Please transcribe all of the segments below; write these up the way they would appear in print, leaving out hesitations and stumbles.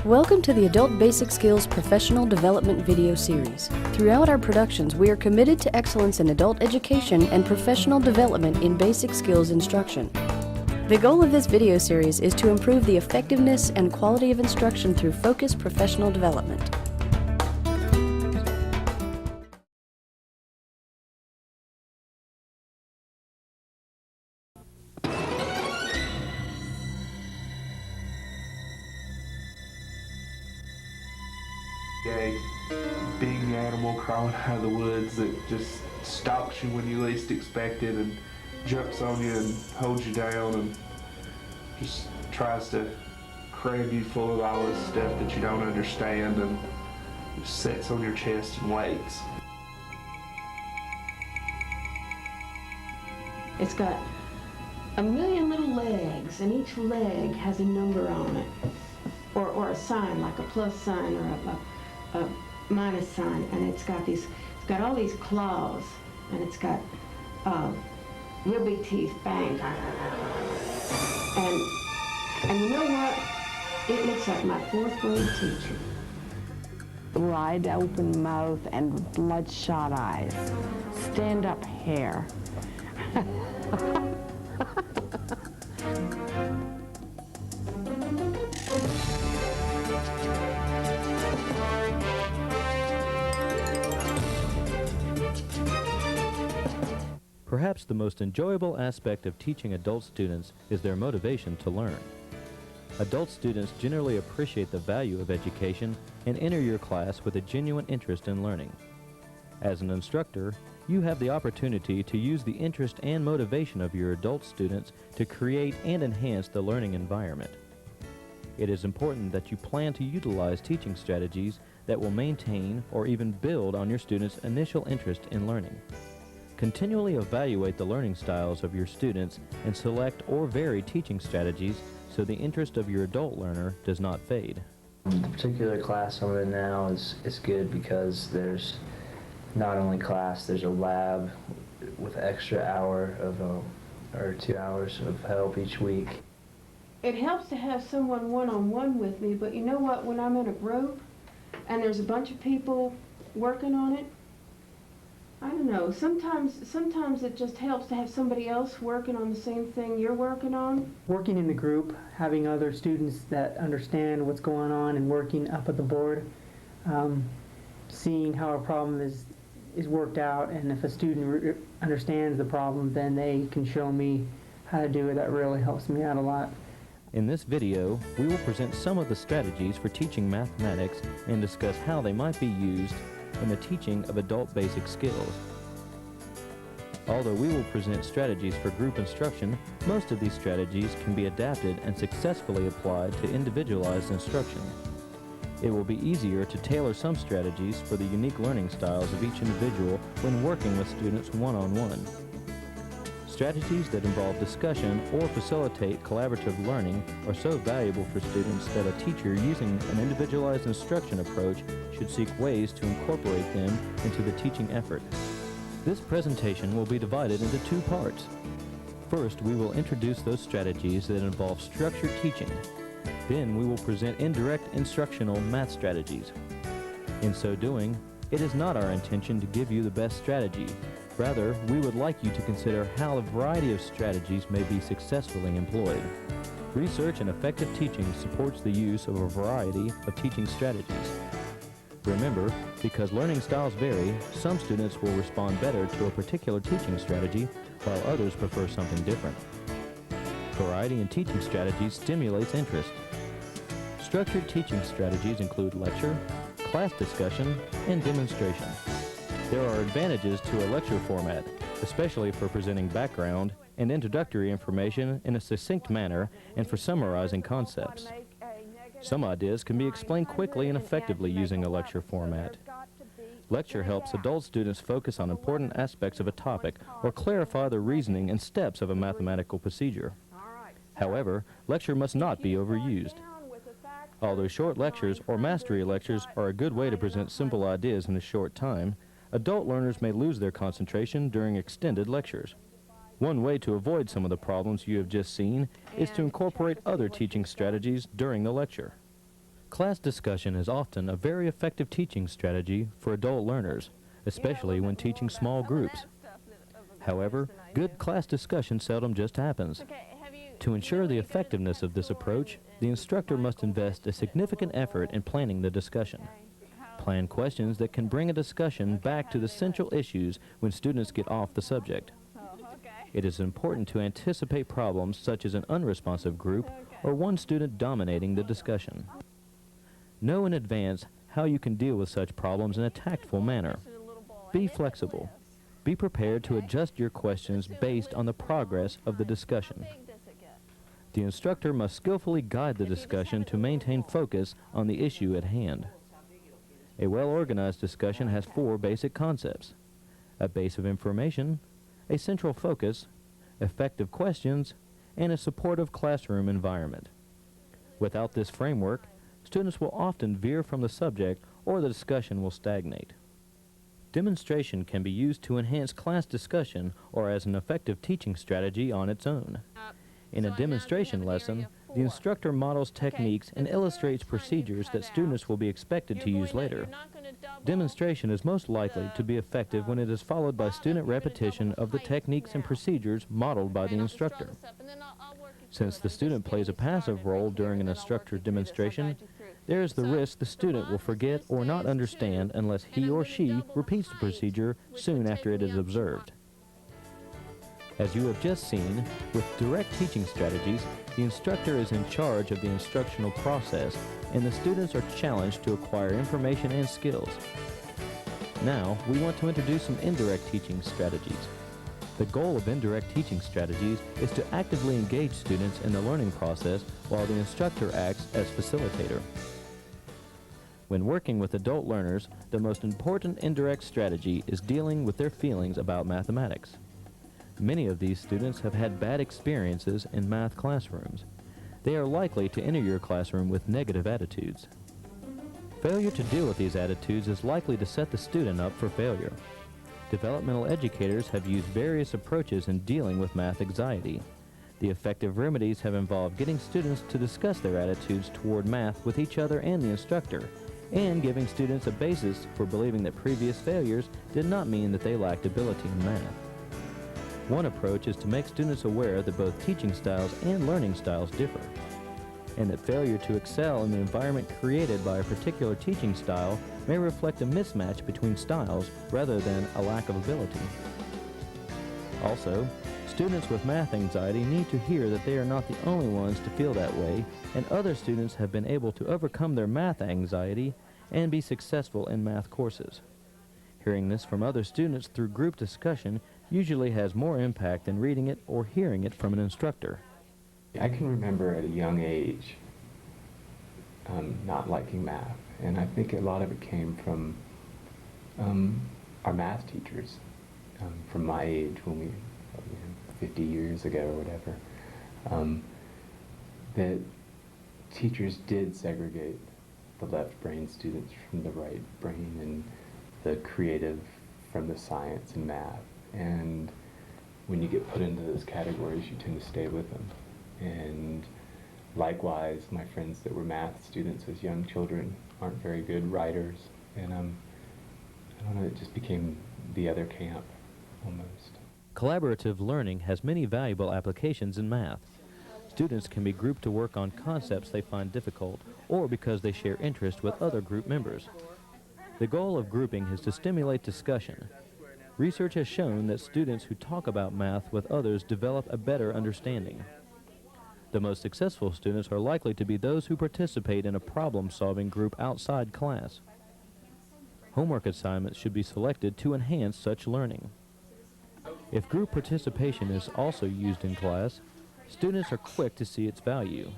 Welcome to the Adult Basic Skills Professional Development video series. Throughout our productions, we are committed to excellence in adult education and professional development in basic skills instruction. The goal of this video series is to improve the effectiveness and quality of instruction through focused professional development. A big animal crawling out of the woods that just stalks you when you least expect it and jumps on you and holds you down and just tries to cram you full of all this stuff that you don't understand and just sits on your chest and waits. It's got a million little legs, and each leg has a number on it, or a sign, like a plus sign or a minus sign, and it's got all these claws, and it's got real big teeth, bang. And you know what? It looks like my fourth grade teacher. Wide open mouth and bloodshot eyes, stand-up hair. Perhaps the most enjoyable aspect of teaching adult students is their motivation to learn. Adult students generally appreciate the value of education and enter your class with a genuine interest in learning. As an instructor, you have the opportunity to use the interest and motivation of your adult students to create and enhance the learning environment. It is important that you plan to utilize teaching strategies that will maintain or even build on your students' initial interest in learning. Continually evaluate the learning styles of your students and select or vary teaching strategies so the interest of your adult learner does not fade. The particular class I'm in now is good because there's not only class, there's a lab with an extra hour of, or 2 hours of help each week. It helps to have someone one-on-one with me, but you know what? When I'm in a group and there's a bunch of people working on it, I don't know, sometimes it just helps to have somebody else working on the same thing you're working on. Working in the group, having other students that understand what's going on and working up at the board, seeing how a problem is worked out, and if a student understands the problem, then they can show me how to do it. That really helps me out a lot. In this video, we will present some of the strategies for teaching mathematics and discuss how they might be used in the teaching of adult basic skills. Although we will present strategies for group instruction, most of these strategies can be adapted and successfully applied to individualized instruction. It will be easier to tailor some strategies for the unique learning styles of each individual when working with students one-on-one. Strategies that involve discussion or facilitate collaborative learning are so valuable for students that a teacher using an individualized instruction approach should seek ways to incorporate them into the teaching effort. This presentation will be divided into 2 parts. First, we will introduce those strategies that involve structured teaching. Then we will present indirect instructional math strategies. In so doing, it is not our intention to give you the best strategy. Rather, we would like you to consider how a variety of strategies may be successfully employed. Research and effective teaching supports the use of a variety of teaching strategies. Remember, because learning styles vary, some students will respond better to a particular teaching strategy, while others prefer something different. Variety in teaching strategies stimulates interest. Structured teaching strategies include lecture, class discussion, and demonstration. There are advantages to a lecture format, especially for presenting background and introductory information in a succinct manner and for summarizing concepts. Some ideas can be explained quickly and effectively using a lecture format. Lecture helps adult students focus on important aspects of a topic or clarify the reasoning and steps of a mathematical procedure. However, lecture must not be overused. Although short lectures or mastery lectures are a good way to present simple ideas in a short time, adult learners may lose their concentration during extended lectures. One way to avoid some of the problems you have just seen is to incorporate other teaching strategies during the lecture. Class discussion is often a very effective teaching strategy for adult learners, especially when teaching small groups. However, good class discussion seldom just happens. To ensure the effectiveness of this approach, the instructor must invest a significant effort in planning the discussion. Plan questions that can bring a discussion back to the central issues when students get off the subject. It is important to anticipate problems such as an unresponsive group or one student dominating the discussion. Know in advance how you can deal with such problems in a tactful manner. Be flexible. Be prepared to adjust your questions based on the progress of the discussion. The instructor must skillfully guide the discussion to maintain focus on the issue at hand. A well-organized discussion has 4 basic concepts: a base of information, a central focus, effective questions, and a supportive classroom environment. Without this framework, students will often veer from the subject or the discussion will stagnate. Demonstration can be used to enhance class discussion or as an effective teaching strategy on its own. In a demonstration lesson, the instructor models techniques and illustrates procedures that students will be expected to use later. Demonstration is most likely to be effective when it is followed by student repetition of the techniques and procedures modeled by the instructor. Since the student plays a passive role during an instructor's demonstration, there is the risk the student will forget or not understand unless he or she repeats the procedure soon after it is observed. As you have just seen, with direct teaching strategies, the instructor is in charge of the instructional process, and the students are challenged to acquire information and skills. Now, we want to introduce some indirect teaching strategies. The goal of indirect teaching strategies is to actively engage students in the learning process while the instructor acts as facilitator. When working with adult learners, the most important indirect strategy is dealing with their feelings about mathematics. Many of these students have had bad experiences in math classrooms. They are likely to enter your classroom with negative attitudes. Failure to deal with these attitudes is likely to set the student up for failure. Developmental educators have used various approaches in dealing with math anxiety. The effective remedies have involved getting students to discuss their attitudes toward math with each other and the instructor, and giving students a basis for believing that previous failures did not mean that they lacked ability in math. One approach is to make students aware that both teaching styles and learning styles differ, and that failure to excel in the environment created by a particular teaching style may reflect a mismatch between styles rather than a lack of ability. Also, students with math anxiety need to hear that they are not the only ones to feel that way, and other students have been able to overcome their math anxiety and be successful in math courses. Hearing this from other students through group discussion usually has more impact than reading it or hearing it from an instructor. I can remember at a young age not liking math, and I think a lot of it came from our math teachers from my age when we, 50 years ago or whatever, that teachers did segregate the left brain students from the right brain and the creative from the science and math. And when you get put into those categories, you tend to stay with them. And likewise, my friends that were math students as young children aren't very good writers. And I don't know, it just became the other camp almost. Collaborative learning has many valuable applications in math. Students can be grouped to work on concepts they find difficult or because they share interest with other group members. The goal of grouping is to stimulate discussion. Research has shown that students who talk about math with others develop a better understanding. The most successful students are likely to be those who participate in a problem-solving group outside class. Homework assignments should be selected to enhance such learning. If group participation is also used in class, students are quick to see its value.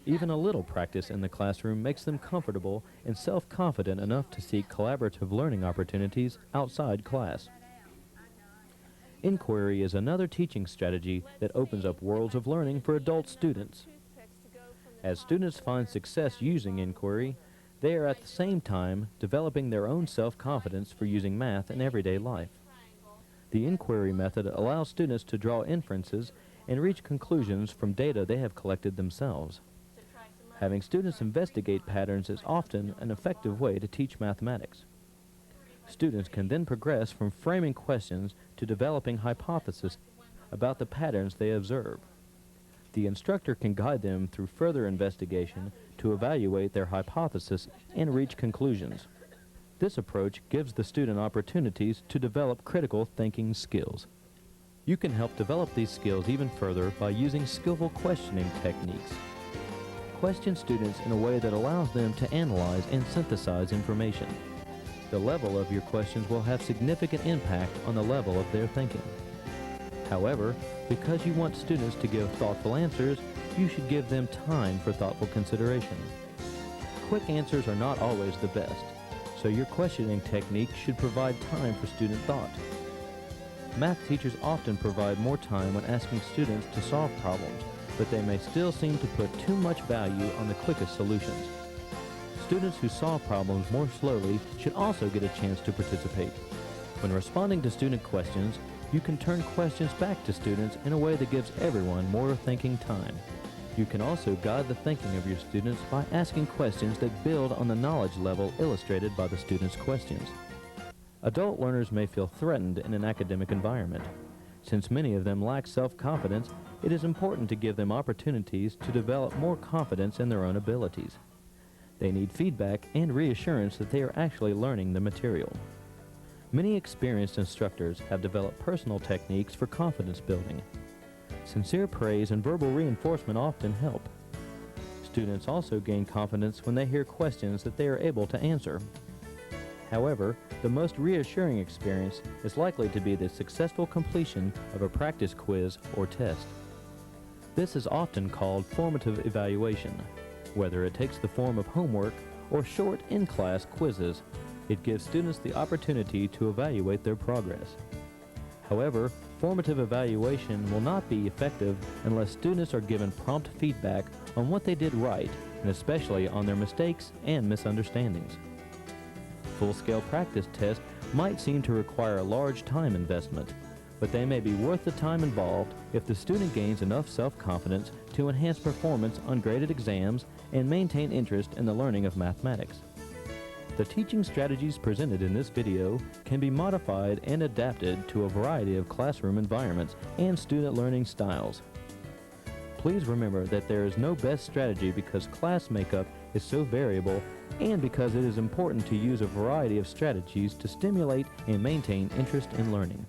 Even a little practice in the classroom makes them comfortable and self-confident enough to seek collaborative learning opportunities outside class. Inquiry is another teaching strategy that opens up worlds of learning for adult students. As students find success using inquiry, they are at the same time developing their own self-confidence for using math in everyday life. The inquiry method allows students to draw inferences and reach conclusions from data they have collected themselves. Having students investigate patterns is often an effective way to teach mathematics. Students can then progress from framing questions to developing hypotheses about the patterns they observe. The instructor can guide them through further investigation to evaluate their hypothesis and reach conclusions. This approach gives the student opportunities to develop critical thinking skills. You can help develop these skills even further by using skillful questioning techniques. Question students in a way that allows them to analyze and synthesize information. The level of your questions will have significant impact on the level of their thinking. However, because you want students to give thoughtful answers, you should give them time for thoughtful consideration. Quick answers are not always the best, so your questioning technique should provide time for student thought. Math teachers often provide more time when asking students to solve problems, but they may still seem to put too much value on the quickest solutions. Students who solve problems more slowly should also get a chance to participate. When responding to student questions, you can turn questions back to students in a way that gives everyone more thinking time. You can also guide the thinking of your students by asking questions that build on the knowledge level illustrated by the students' questions. Adult learners may feel threatened in an academic environment. Since many of them lack self-confidence, it is important to give them opportunities to develop more confidence in their own abilities. They need feedback and reassurance that they are actually learning the material. Many experienced instructors have developed personal techniques for confidence building. Sincere praise and verbal reinforcement often help. Students also gain confidence when they hear questions that they are able to answer. However, the most reassuring experience is likely to be the successful completion of a practice quiz or test. This is often called formative evaluation. Whether it takes the form of homework or short in-class quizzes, it gives students the opportunity to evaluate their progress. However, formative evaluation will not be effective unless students are given prompt feedback on what they did right, and especially on their mistakes and misunderstandings. Full-scale practice tests might seem to require a large time investment, but they may be worth the time involved if the student gains enough self-confidence to enhance performance on graded exams and maintain interest in the learning of mathematics. The teaching strategies presented in this video can be modified and adapted to a variety of classroom environments and student learning styles. Please remember that there is no best strategy because class makeup is so variable and because it is important to use a variety of strategies to stimulate and maintain interest in learning.